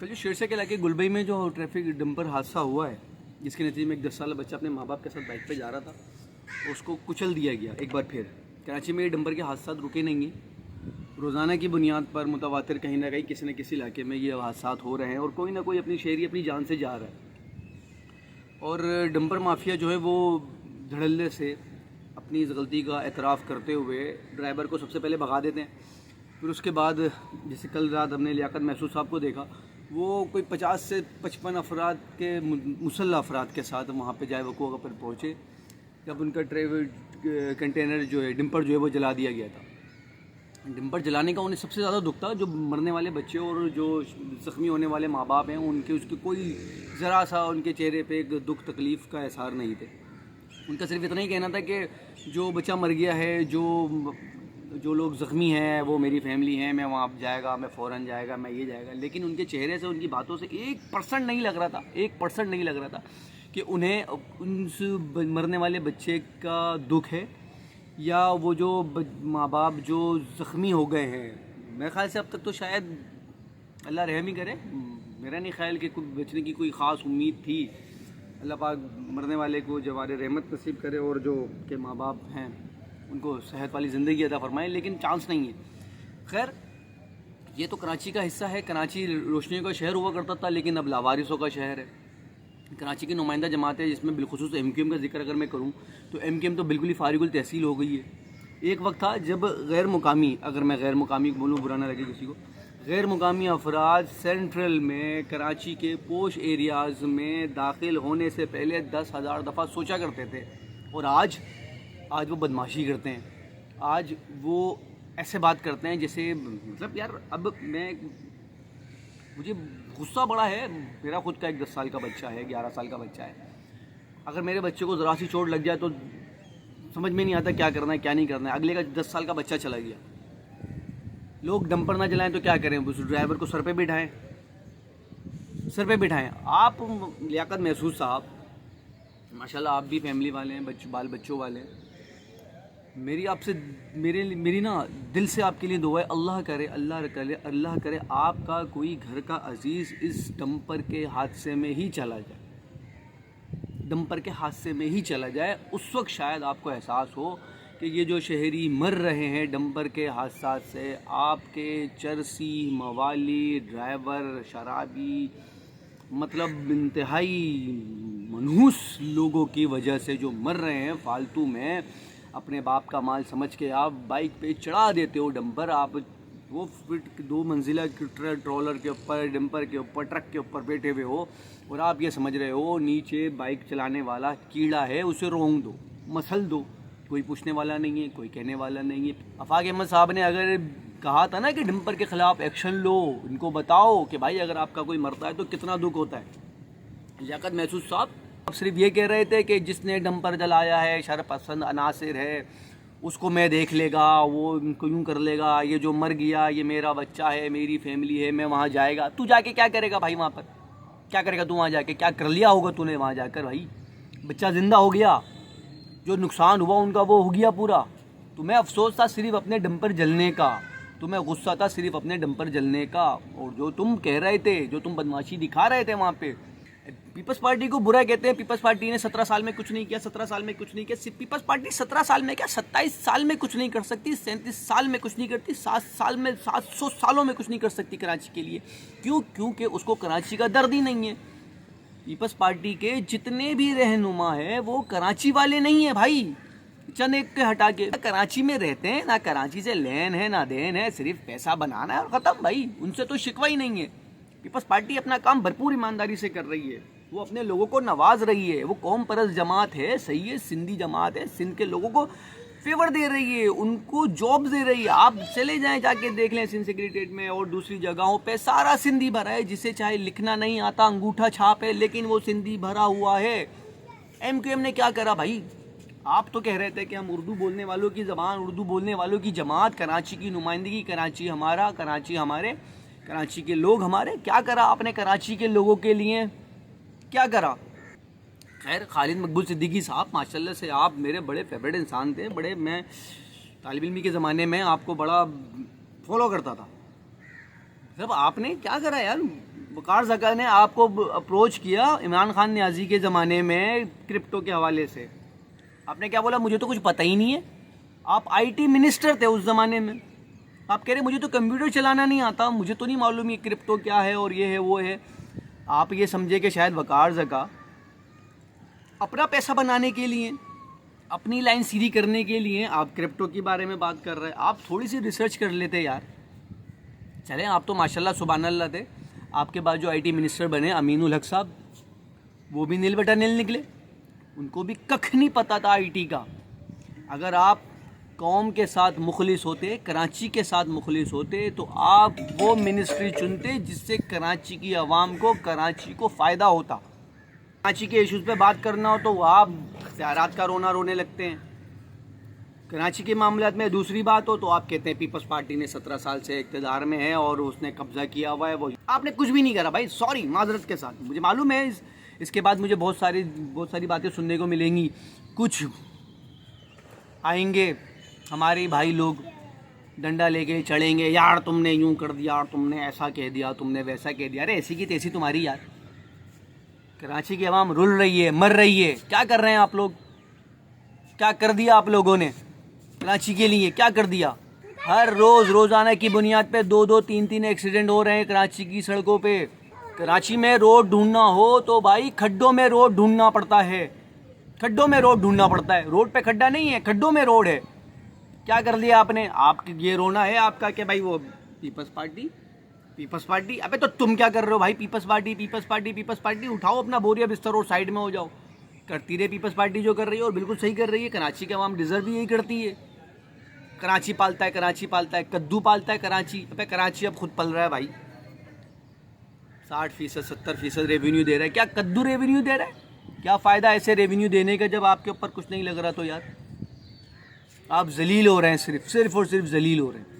کل جو شیرسے کے علاقے گلبئی میں جو ٹریفک ڈمپر حادثہ ہوا ہے، جس کے نتیجے میں ایک 10 سالہ بچہ اپنے ماں باپ کے ساتھ بائک پہ جا رہا تھا، اس کو کچل دیا گیا ایک بار پھر۔ کراچی میں یہ ڈمپر کے حادثات رکے نہیں ہیں، روزانہ کی بنیاد پر متواتر کہیں نہ کہیں کسی نہ کسی علاقے میں یہ حادثات ہو رہے ہیں، اور کوئی نہ کوئی اپنی شہری اپنی جان سے جا رہا ہے۔ اور ڈمپر مافیا جو ہے وہ دھڑلے سے اپنی اس غلطی کا اعتراف کرتے ہوئے ڈرائیور کو سب سے پہلے بھگا دیتے ہیں، پھر اس کے بعد جیسے کل رات ہم نے لیاقت محسود صاحب کو دیکھا، وہ کوئی 50 سے 55 افراد کے مسلح افراد کے ساتھ وہاں پہ جائے وقوع پر پہنچے، جب ان کا کنٹینر جو ہے ڈمپر جو ہے وہ جلا دیا گیا تھا۔ ڈمپر جلانے کا انہیں سب سے زیادہ دکھ تھا، جو مرنے والے بچے اور جو زخمی ہونے والے ماں باپ ہیں ان کے اس کی کوئی ذرا سا ان کے چہرے پہ ایک دکھ تکلیف کا اظہار نہیں تھے۔ ان کا صرف اتنا ہی کہنا تھا کہ جو بچہ مر گیا ہے، جو لوگ زخمی ہیں وہ میری فیملی ہیں، میں وہاں جائے گا، میں فوراً جائے گا، میں یہ جائے گا۔ لیکن ان کے چہرے سے، ان کی باتوں سے 1% نہیں لگ رہا تھا، 1% نہیں لگ رہا تھا کہ انہیں اس مرنے والے بچے کا دکھ ہے، یا وہ جو ماں باپ جو زخمی ہو گئے ہیں۔ میرے خیال سے اب تک تو شاید اللہ رحم ہی کرے، میرا نہیں خیال کہ بچنے کی کوئی خاص امید تھی۔ اللہ پاک مرنے والے کو جوار رحمت نصیب کرے، اور جو کہ ماں باپ ہیں ان کو صحت والی زندگی عطا فرمائے، لیکن چانس نہیں ہے۔ خیر، یہ تو کراچی کا حصہ ہے۔ کراچی روشنیوں کا شہر ہوا کرتا تھا، لیکن اب لاوارثوں کا شہر ہے۔ کراچی کی نمائندہ جماعت ہے، جس میں بالخصوص ایم کیو ایم کا ذکر اگر میں کروں تو ایم کیو ایم تو بالکل ہی فارغ التحصیل ہو گئی ہے۔ ایک وقت تھا جب غیر مقامی، اگر میں غیر مقامی بولوں برا نہ لگے کسی کو، غیر مقامی افراد سینٹرل میں کراچی کے پوش ایریاز میں داخل ہونے سے پہلے 10,000 دفعہ سوچا کرتے تھے، اور آج وہ بدمعاشی کرتے ہیں۔ آج وہ ایسے بات کرتے ہیں جیسے، مطلب یار، اب مجھے غصہ بڑا ہے۔ میرا خود کا ایک 10 سال کا بچہ ہے، 11 سال کا بچہ ہے۔ اگر میرے بچے کو ذرا سی چوٹ لگ جائے تو سمجھ میں نہیں آتا کیا کرنا ہے کیا نہیں کرنا ہے۔ اگلے کا 10 سال کا بچہ چلا گیا۔ لوگ ڈمپر نہ جلائیں تو کیا کریں؟ اس ڈرائیور کو سر پہ بٹھائیں۔ آپ لیاقت محسود صاحب، ماشاءاللہ آپ بھی فیملی والے ہیں، بال بچوں والے ہیں۔ میری نا دل سے آپ کے لیے دعا ہے، اللہ کرے آپ کا کوئی گھر کا عزیز اس ڈمپر کے حادثے میں ہی چلا جائے۔ اس وقت شاید آپ کو احساس ہو کہ یہ جو شہری مر رہے ہیں ڈمپر کے حادثات سے، آپ کے چرسی موالی ڈرائیور شرابی، مطلب انتہائی منحوس لوگوں کی وجہ سے جو مر رہے ہیں فالتو میں، اپنے باپ کا مال سمجھ کے آپ بائک پہ چڑھا دیتے ہو ڈمپر۔ آپ وہ 2 منزلہ ٹرالر کے اوپر، ڈمپر کے اوپر، ٹرک کے اوپر بیٹھے ہوئے ہو، اور آپ یہ سمجھ رہے ہو نیچے بائک چلانے والا کیڑا ہے، اسے رونگ دو، مسل دو، کوئی پوچھنے والا نہیں ہے، کوئی کہنے والا نہیں ہے۔ آفاق احمد صاحب نے اگر کہا تھا نا کہ ڈمپر کے خلاف ایکشن لو، ان کو بتاؤ کہ بھائی اگر آپ کا کوئی مرتا ہے تو کتنا دکھ ہوتا ہے۔ لیاقت محسود صاحب اب صرف یہ کہہ رہے تھے کہ جس نے ڈمپر جلایا ہے شر پسند عناصر ہے، اس کو میں دیکھ لے گا، وہ ان کو یوں کر لے گا، یہ جو مر گیا یہ میرا بچہ ہے، میری فیملی ہے، میں وہاں جائے گا۔ تو جا کے کیا کرے گا بھائی؟ وہاں پر کیا کرے گا تو؟ وہاں جا کے کیا کر لیا ہوگا تو نے وہاں جا کر؟ بھائی بچہ زندہ ہو گیا، جو نقصان ہوا ان کا وہ ہو گیا پورا۔ تمہیں افسوس تھا صرف اپنے ڈمپر جلنے کا، تمہیں غصہ تھا صرف اپنے ڈمپر جلنے کا، اور جو تم کہہ رہے تھے، جو تم بدمعاشی دکھا رہے تھے وہاں پہ، پیپلز پارٹی کو برا کہتے ہیں۔ پیپلز پارٹی نے 17 سال میں کچھ نہیں کیا، 17 سال میں کچھ نہیں کیا۔ پیپلز پارٹی 17 سال میں کیا، 27 سال میں کچھ نہیں کر سکتی، 37 سال میں کچھ نہیں کرتی، 7 سال میں 700 سالوں میں کچھ نہیں کر سکتی کراچی کے لیے۔ کیونکہ اس کو کراچی کا درد ہی نہیں ہے۔ پیپلز پارٹی کے جتنے بھی رہنما ہیں وہ کراچی والے نہیں ہیں بھائی، چند ایک کے ہٹا کے۔ کراچی میں رہتے ہیں، نہ کراچی سے لین ہے نہ دین ہے، صرف پیسہ بنانا ہے اور ختم بھائی، ان سے تو شکوہ ہی نہیں ہے۔ پیپلز پارٹی اپنا کام بھرپور ایمانداری سے کر رہی ہے، وہ اپنے لوگوں کو نواز رہی ہے، وہ قوم پرست جماعت ہے، صحیح ہے، سندھی جماعت ہے، سندھ کے لوگوں کو فیور دے رہی ہے، ان کو جاب دے رہی ہے۔ آپ چلے جائیں جا کے دیکھ لیں، سندھ سیکریٹریٹ میں اور دوسری جگہوں پہ سارا سندھی بھرا ہے، جسے چاہے لکھنا نہیں آتا، انگوٹھا چھاپ ہے، لیکن وہ سندھی بھرا ہوا ہے۔ ایم کیو ایم نے کیا کرا بھائی؟ آپ تو کہہ رہے تھے کہ ہم اردو بولنے والوں کی زبان، اردو بولنے والوں کی جماعت، کراچی کی نمائندگی، کراچی ہمارا، کراچی ہمارے، کراچی کے لوگ ہمارے۔ کیا کرا آپ نے کراچی کے لوگوں کے لیے؟ کیا کرا؟ خیر، خالد مقبول صدیقی صاحب ماشاءاللہ سے آپ میرے بڑے فیوریٹ انسان تھے، میں طالب علمی کے زمانے میں آپ کو بڑا فالو کرتا تھا۔ جب آپ نے کیا کرا یار؟ وقار زکا نے آپ کو اپروچ کیا عمران خان نیازی کے زمانے میں کرپٹو کے حوالے سے. آپ نے کیا بولا؟ مجھے تو کچھ پتہ ہی نہیں ہے. آپ آئی ٹی منسٹر تھے اس زمانے میں. آپ کہہ رہے مجھے تو کمپیوٹر چلانا نہیں آتا, مجھے تو نہیں معلوم یہ کرپٹو کیا ہے اور یہ ہے وہ ہے. آپ یہ سمجھے کہ شاید وقار زکا اپنا پیسہ بنانے کے لیے, اپنی لائن سیدھی کرنے کے لیے آپ کرپٹو کے بارے میں بات کر رہے ہیں. آپ تھوڑی سی ریسرچ کر لیتے یار. چلیں آپ تو ماشاءاللہ سبحان اللہ تھے. آپ کے بعد جو آئی ٹی منسٹر بنے امین الحق صاحب, وہ بھی نیل بٹا نیل نکلے, ان کو بھی ککھ نہیں پتہ تھا آئی ٹی کا. اگر آپ قوم کے ساتھ مخلص ہوتے, کراچی کے ساتھ مخلص ہوتے, تو آپ وہ منسٹری چنتے جس سے کراچی کی عوام کو, کراچی کو فائدہ ہوتا. کراچی کے ایشوز پہ بات کرنا ہو تو آپ اختیارات کا رونا رونے لگتے ہیں. کراچی کے معاملات میں دوسری بات ہو تو آپ کہتے ہیں پیپلز پارٹی نے 17 سال سے اقتدار میں ہے اور اس نے قبضہ کیا ہوا ہے. وہ آپ نے کچھ بھی نہیں کرا بھائی, سوری معذرت کے ساتھ. مجھے معلوم ہے اس کے بعد مجھے بہت ساری باتیں سننے کو ملیں گی. کچھ آئیں گے ہمارے بھائی لوگ ڈنڈا لے کے چڑھیں گے, یار تم نے یوں کر دیا, تم نے ایسا کہہ دیا, تم نے ویسا کہہ دیا. ارے ایسی کی تیسی تمہاری یار. کراچی کی عوام رل رہی ہے, مر رہی ہے. کیا کر رہے ہیں آپ لوگ؟ کیا کر دیا آپ لوگوں نے کراچی کے لیے؟ کیا کر دیا؟ ہر روزانہ کی بنیاد پہ 2 3 ایکسیڈنٹ ہو رہے ہیں کراچی کی سڑکوں پہ. کراچی میں روڈ ڈھونڈنا ہو تو بھائی کھڈوں میں روڈ ڈھونڈنا پڑتا ہے. کھڈوں میں روڈ ڈھونڈنا پڑتا ہے. روڈ پہ کھڈا نہیں ہے, کھڈوں میں روڈ ہے. کیا کر لیا آپ نے؟ آپ یہ رونا ہے آپ کا کہ بھائی وہ پیپلز پارٹی. ابے تو تم کیا کر رہے ہو بھائی؟ پیپلز پارٹی اٹھاؤ اپنا بوریا بستر اور سائیڈ میں ہو جاؤ. کرتی رہے پیپلز پارٹی جو کر رہی ہے, اور بالکل صحیح کر رہی ہے. کراچی کے عوام ڈیزرو بھی یہی کرتی ہے. کراچی پالتا ہے, کدو پالتا ہے کراچی. ابے کراچی اب خود پل رہا ہے بھائی. 60% 70% ریونیو دے رہا ہے. کیا کدو ریونیو دے رہا ہے؟ کیا فائدہ ایسے ریونیو دینے کا جب آپ کے اوپر کچھ نہیں لگ رہا؟ تو یار آپ ذلیل ہو رہے ہیں, صرف اور صرف ذلیل ہو رہے ہیں.